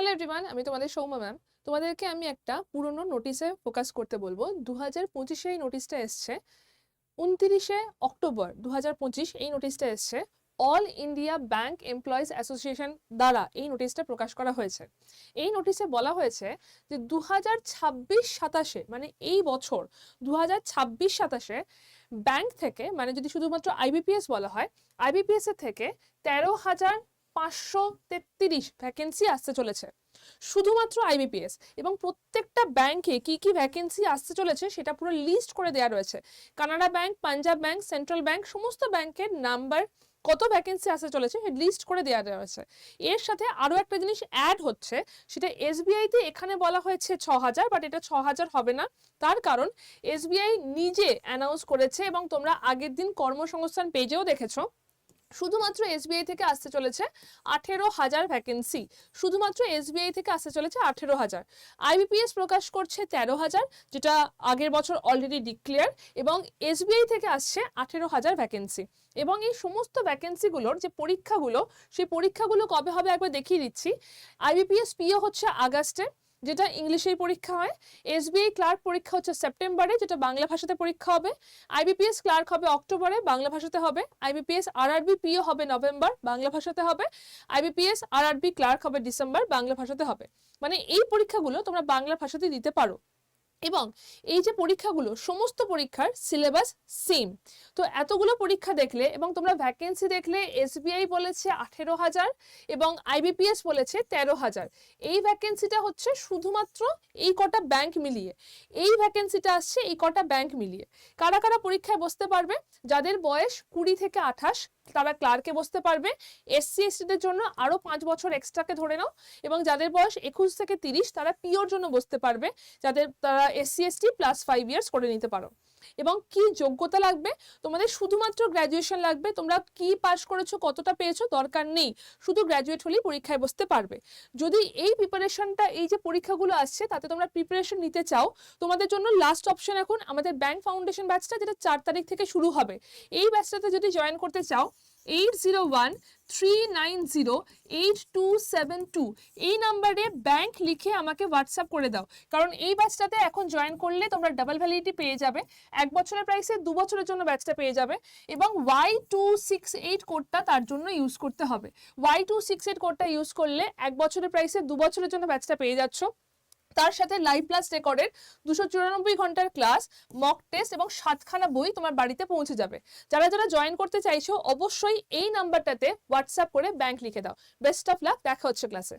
Hello everyone, আমি তোমাদের Soumya ma'am. তোমাদেরকে আমি একটা পুরনো নোটিশে ফোকাস করতে বলবো। 2025 এই নোটিশটা এসছে, 29 অক্টোবর 2025 এই নোটিশটা এসছে। All India bank employees association দ্বারা এই নোটিশটা প্রকাশ করা হয়েছে। এই নোটিশে বলা হয়েছে যে 2026-27 মানে এই বছর 2026-27 ব্যাংক থেকে, মানে যদি শুধুমাত্র আইবিপিএস বলা হয়, আইবিপিএস এর থেকে 13,533 ভ্যাকেন্সি আসতে চলেছে শুধুমাত্র আইবিপিএস। এবং প্রত্যেকটা ব্যাংকে কি কি ভ্যাকেন্সি আসতে চলেছে সেটা পুরো লিস্ট করে দেওয়া রয়েছে। Canara bank, Punjab bank, central bank, সমস্ত ব্যাংকের নাম্বার, কত ভ্যাকেন্সি আসতে চলেছে লিস্ট করে দেওয়া রয়েছে। এর সাথে আরো একটা জিনিস অ্যাড হচ্ছে, সেটা এসবিআই তে এখানে বলা হয়েছে 6,000, বাট এটা 6,000 হবে না। তার কারণ এসবিআই নিজে অ্যানাউন্স করেছে এবং তোমরা আগের দিন কর্মসংস্থান পেজেও দেখেছো, শুধুমাত্র এসবিআই থেকে আসতে চলেছে 18,000 ভ্যাকেন্সি। শুধুমাত্র এসবিআই থেকে আসতে চলেছে 18,000। আইবিপিএস প্রকাশ করছে 13,000, যেটা আগের বছর অলরেডি ডিক্লেয়ার, এবং এসবিআই থেকে আসছে 18,000 ভ্যাকেন্সি। এবং এই সমস্ত ভ্যাকেন্সিগুলোর যে পরীক্ষাগুলো, সেই পরীক্ষাগুলো কবে হবে একবার দেখিয়ে দিচ্ছি। আইবিপিএস পিও হচ্ছে আগস্টে, যেটা ইংলিশেই পরীক্ষা হয়। এসবিআই ক্লার্ক পরীক্ষা হচ্ছে সেপ্টেম্বরে, যেটা বাংলা ভাষাতে পরীক্ষা হবে। আইবিপিএস ক্লার্ক হবে অক্টোবরে, বাংলা ভাষাতে হবে। আইবিপিএস আরআরবি পিও হবে নভেম্বর, বাংলা ভাষাতে হবে। আইবিপিএস আরআরবি ক্লার্ক হবে ডিসেম্বর, বাংলা ভাষাতে হবে। মানে এই পরীক্ষাগুলো তোমরা বাংলা ভাষাতে দিতে পারো। এবং এই যে পরীক্ষাগুলো, সমস্ত পরীক্ষার সিলেবাস সেম। তো এতগুলো পরীক্ষা দেখলে এবং তোমরা ভ্যাকেন্সি দেখলে, এসবিআই বলেছে 18,000 এবং আইবিপিএস বলেছে 13,000। এই ভ্যাকেন্সিটা হচ্ছে শুধুমাত্র এই কটা ব্যাংক মিলিয়ে, এই ভ্যাকেন্সিটা আসছে এই কটা ব্যাংক মিলিয়ে। কারা কারা পরীক্ষায় বসতে পারবে? যাদের বয়স 20 থেকে 28 তারা ক্লার্কে বসতে পারবে। এসসি এসটিদের জন্য আরো 5 বছর এক্সট্রাকে ধরে নাও। এবং যাদের বয়স 21 থেকে 30 তারা পিওর জন্য বসতে পারবে, তারা এসসি এসটি প্লাস 5 ইয়ার্স করে নিতে পারো। এবং কি যোগ্যতা লাগবে? তোমাদের শুধুমাত্র গ্র্যাজুয়েশন লাগবে। তোমরা কি পাস করেছো, কতটা পেয়েছো দরকার নেই, শুধু গ্র্যাজুয়েট হলেই পরীক্ষায় বসতে পারবে। যদি এই প্রিপারেশনটা, এই যে পরীক্ষাগুলো আসছে তাতে তোমরা প্রিপারেশন নিতে চাও, তোমাদের জন্য লাস্ট অপশন এখন আমাদের ব্যাংক ফাউন্ডেশন ব্যাচটা, যেটা 4 তারিখ থেকে শুরু হবে। এই ব্যাচটাতে যদি জয়েন করতে চাও, 8013908272 এই নাম্বারে ব্যাংক লিখে আমাকে হোয়াটসঅ্যাপ করে দাও। কারণ এই ব্যাচটাতে এখন জয়েন করলে তোমরা ডাবল ভ্যালিডিটি পেয়ে যাবে, 1 বছরের প্রাইসে 2 বছরের জন্য ব্যাচটা পেয়ে যাবে। এবং Y268 কোডটা তার জন্য ইউজ করতে হবে। Y268 কোডটা ইউজ করলে 1 বছরের প্রাইসে 2 বছরের জন্য ব্যাচটা পেয়ে যাচ্ছ। তার সাথে লাইভ ক্লাস রেকর্ডের 294 ঘন্টার ক্লাস, মক টেস্ট এবং 7খানা বই তোমার বাড়িতে পৌঁছে যাবে। যারা যারা জয়েন করতে চাইছো অবশ্যই এই নাম্বারটাতে হোয়াটসঅ্যাপ করে ব্যাংক লিখে দাও। বেস্ট অফ লাক, দেখা হচ্ছে ক্লাসে।